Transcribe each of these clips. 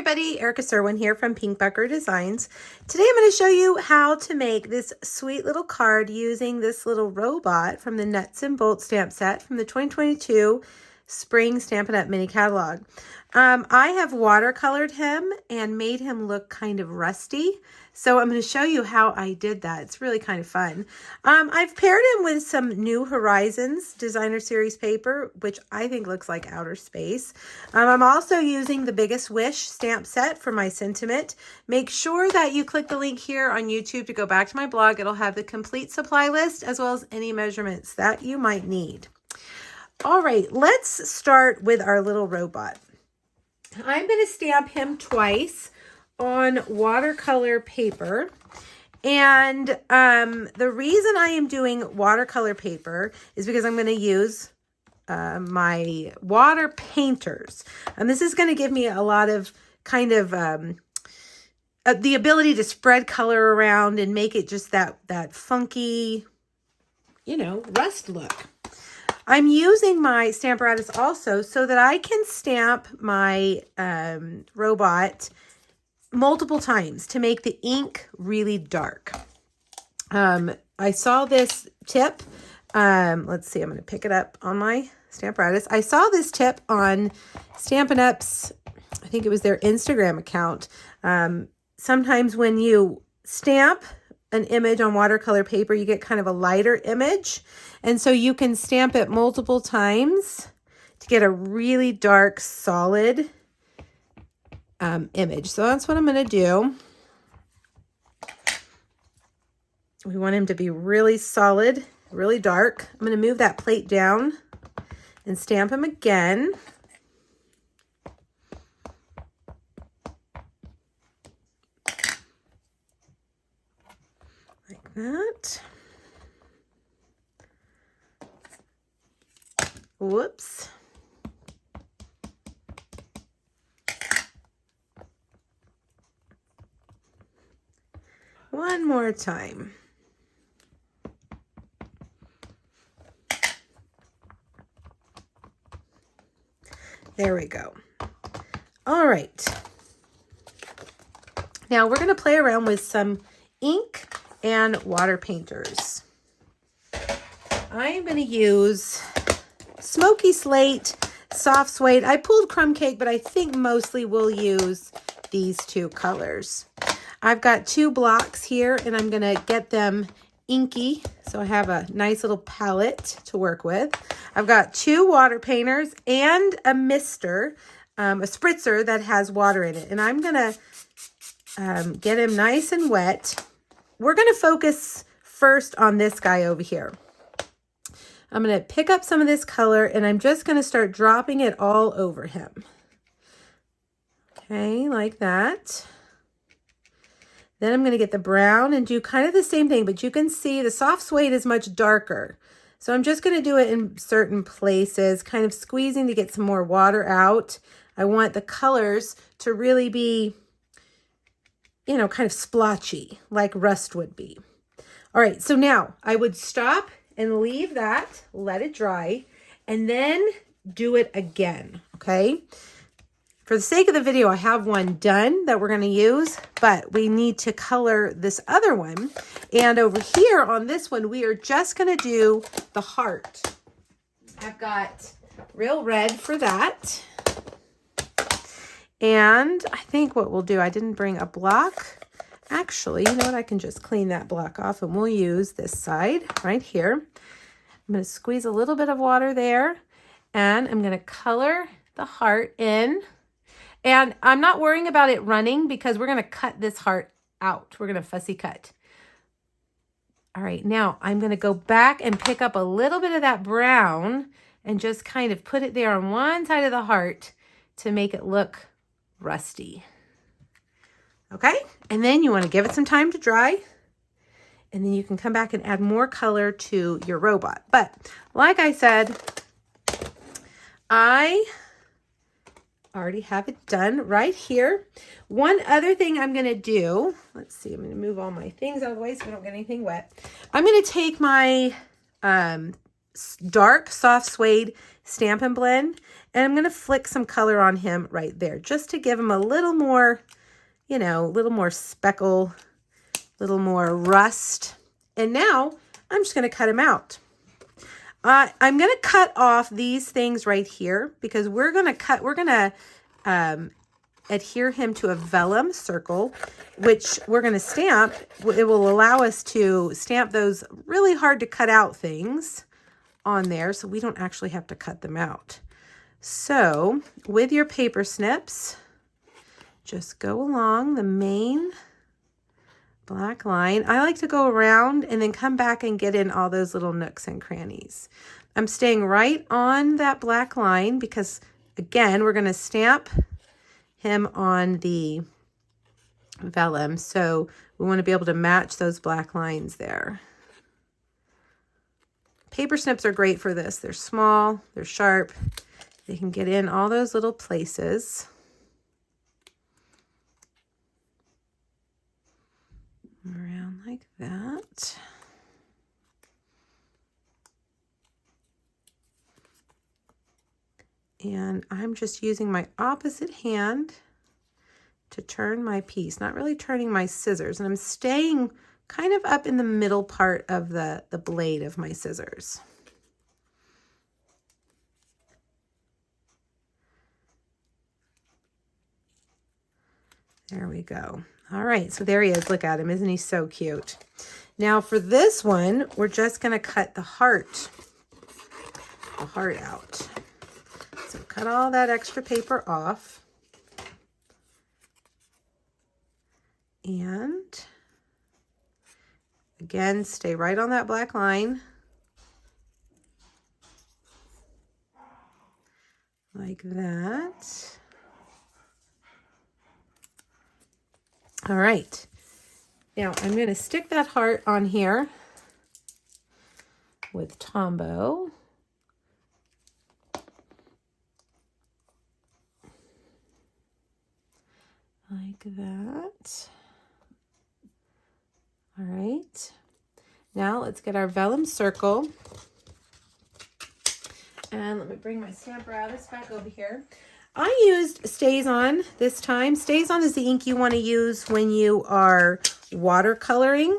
everybody, Erica Serwin here from Pink Bucker Designs. Today I'm going to show you how to make this sweet little card using this little robot from the Nuts and Bolts stamp set from the 2022 Spring Stampin' Up! Mini Catalog. I have watercolored him and made him look kind of rusty. So I'm going to show you how I did that. It's really kind of fun. I've paired him with some New Horizons Designer Series paper, which I think looks like outer space. I'm also using the Biggest Wish stamp set for my sentiment. Make sure that you click the link here on YouTube to go back to my blog. It'll have the complete supply list as well as any measurements that you might need. All right, let's start with our little robot. I'm going to stamp him twice on watercolor paper. And the reason I am doing watercolor paper is because I'm going to use my water painters. And this is going to give me a lot of kind of the ability to spread color around and make it just that funky, you know, rust look. I'm using my Stamparatus also so that I can stamp my robot multiple times to make the ink really dark. I saw this tip. Let's see, I'm going to pick it up on my Stamparatus. I saw this tip on Stampin' Up's, I think it was their Instagram account. Sometimes when you stamp an image on watercolor paper, you get kind of a lighter image. And so you can stamp it multiple times to get a really dark, solid image. So that's what I'm going to do. We want him to be really solid, really dark. I'm going to move that plate down and stamp him again. Like that. Whoops. One more time. There we go. All right. Now we're going to play around with some ink and water painters. I am going to use Smoky Slate, Soft Suede. I pulled Crumb Cake, but I think mostly we'll use these two colors. I've got 2 blocks here, and I'm going to get them inky, so I have a nice little palette to work with. I've got 2 water painters and a mister, a spritzer that has water in it, and I'm going to get him nice and wet. We're going to focus first on this guy over here. I'm going to pick up some of this color, and I'm just going to start dropping it all over him. Okay, like that. Then I'm going to get the brown and do kind of the same thing, but you can see the soft suede is much darker. So I'm just going to do it in certain places, kind of squeezing to get some more water out. I want the colors to really be, you know, kind of splotchy, like rust would be. All right, so now I would stop and leave that, let it dry, and then do it again, okay? For the sake of the video, I have one done that we're going to use, but we need to color this other one. And over here on this one, we are just going to do the heart. I've got real red for that. And I think what we'll do, I didn't bring a block. Actually, you know what? I can just clean that block off, and we'll use this side right here. I'm going to squeeze a little bit of water there, and I'm going to color the heart in. And I'm not worrying about it running because we're going to cut this heart out. We're going to fussy cut. All right, now I'm going to go back and pick up a little bit of that brown and just kind of put it there on one side of the heart to make it look rusty. Okay, and then you want to give it some time to dry. And then you can come back and add more color to your robot. But like I said, I already have it done right here. One other thing I'm going to do, let's see, I'm going to move all my things out of the way so we don't get anything wet. I'm going to take my dark soft suede Stampin' Blend, and I'm going to flick some color on him right there just to give him a little more, you know, a little more speckle, a little more rust. And now I'm just going to cut him out. I'm going to cut off these things right here because we're going to adhere him to a vellum circle, which we're going to stamp. It will allow us to stamp those really hard to cut out things on there so we don't actually have to cut them out. So with your paper snips, just go along the main black line. I like to go around and then come back and get in all those little nooks and crannies. I'm staying right on that black line because, again, we're going to stamp him on the vellum. So we want to be able to match those black lines there. Paper snips are great for this. They're small, they're sharp. They can get in all those little places. Around like that. And I'm just using my opposite hand to turn my piece, not really turning my scissors. And I'm staying kind of up in the middle part of the blade of my scissors. There we go. All right, so there he is. Look at him. Isn't he so cute? Now for this one, we're just going to cut the heart out. So cut all that extra paper off. And again, stay right on that black line. Like that. All right. Now I'm going to stick that heart on here with Tombow. Like that. All right. Now let's get our vellum circle. And let me bring my Stamparatus back over here. I used StazOn this time. StazOn is the ink you want to use when you are watercoloring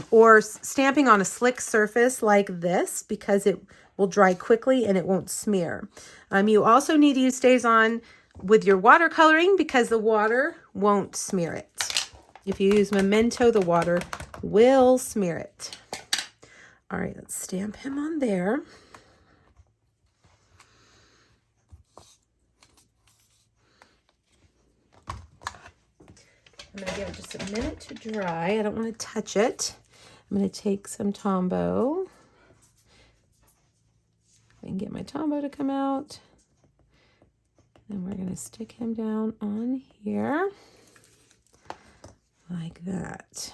or stamping on a slick surface like this because it will dry quickly and it won't smear. You also need to use StazOn with your watercoloring because the water won't smear it. If you use Memento, the water will smear it. All right, let's stamp him on there. I'm going to give it just a minute to dry. I don't want to touch it. I'm going to take some Tombow. I can get my Tombow to come out. Then we're going to stick him down on here like that.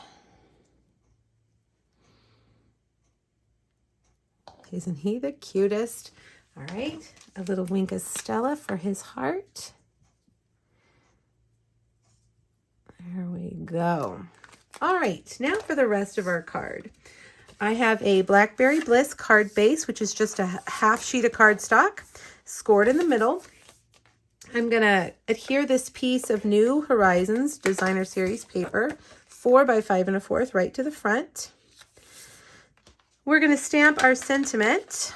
Isn't he the cutest? All right, a little wink of Stella for his heart. There we go. All right, now for the rest of our card. I have a Blackberry Bliss card base, which is just a half sheet of cardstock, scored in the middle. I'm going to adhere this piece of New Horizons Designer Series paper, 4 by 5 1/4, right to the front. We're going to stamp our sentiment.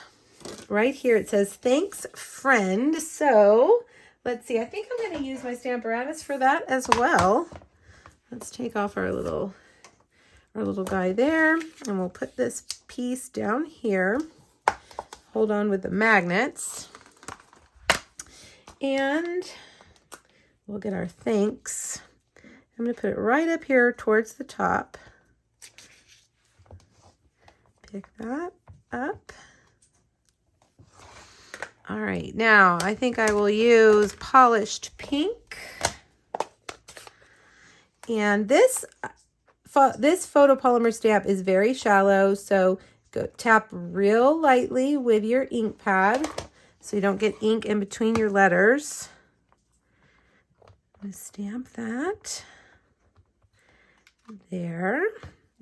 Right here it says, "Thanks, friend." So let's see. I think I'm going to use my Stamparatus for that as well. Let's take off our little guy there, and we'll put this piece down here. Hold on with the magnets. And we'll get our thanks. I'm going to put it right up here towards the top. Pick that up. All right, now I think I will use Polished Pink. And this photopolymer stamp is very shallow, so go tap real lightly with your ink pad so you don't get ink in between your letters. I'm going to stamp that there.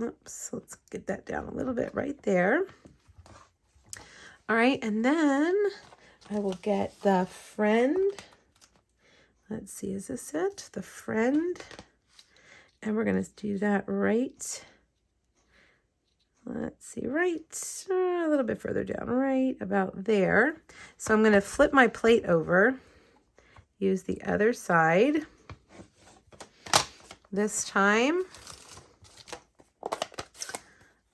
Oops, let's get that down a little bit right there. All right, and then I will get the friend. Let's see, is this it? The friend. And we're going to do that right. Let's see, right a little bit further down, right about there. So I'm going to flip my plate over, use the other side. This time,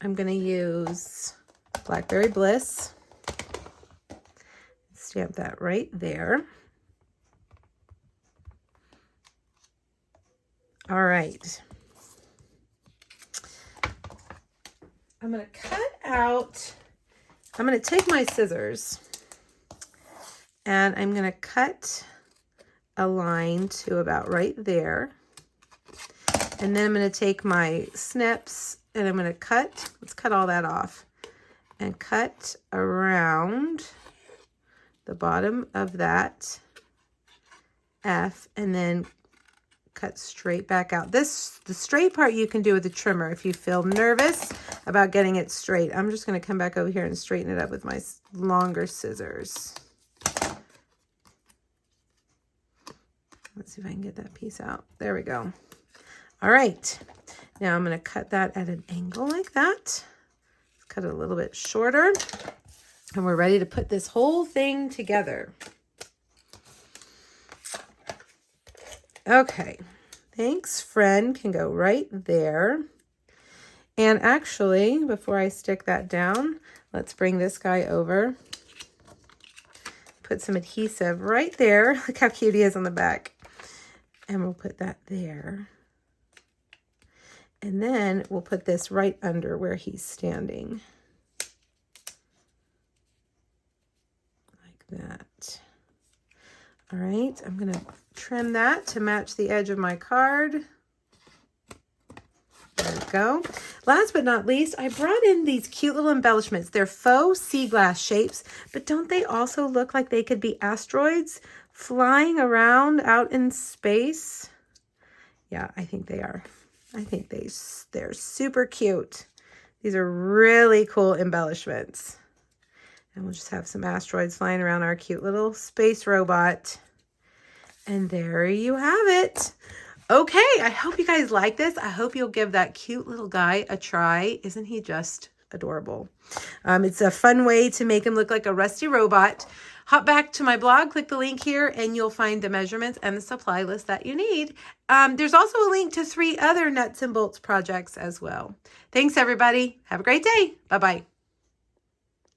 I'm going to use Blackberry Bliss. Stamp that right there. All right. I'm going to cut out, I'm going to take my scissors and I'm going to cut a line to about right there. And then I'm going to take my snips and I'm going to cut, let's cut all that off, and cut around the bottom of that F and then cut straight back out. The straight part you can do with a trimmer if you feel nervous about getting it straight. I'm just going to come back over here and straighten it up with my longer scissors. Let's see if I can get that piece out. There we go. All right. Now I'm going to cut that at an angle like that. Cut it a little bit shorter. And we're ready to put this whole thing together. Okay, thanks, friend, can go right there. And actually, before I stick that down, let's bring this guy over. Put some adhesive right there. Look how cute he is on the back. And we'll put that there. And then we'll put this right under where he's standing. Like that. All right, I'm going to trim that to match the edge of my card. There we go. Last but not least, I brought in these cute little embellishments. They're faux sea glass shapes, but don't they also look like they could be asteroids flying around out in space? Yeah, I think they are. I think they're super cute. These are really cool embellishments. And we'll just have some asteroids flying around our cute little space robot. And there you have it. Okay, I hope you guys like this. I hope you'll give that cute little guy a try. Isn't he just adorable? It's a fun way to make him look like a rusty robot. Hop back to my blog, click the link here, and you'll find the measurements and the supply list that you need. There's also a link to 3 other nuts and bolts projects as well. Thanks, everybody. Have a great day. Bye-bye.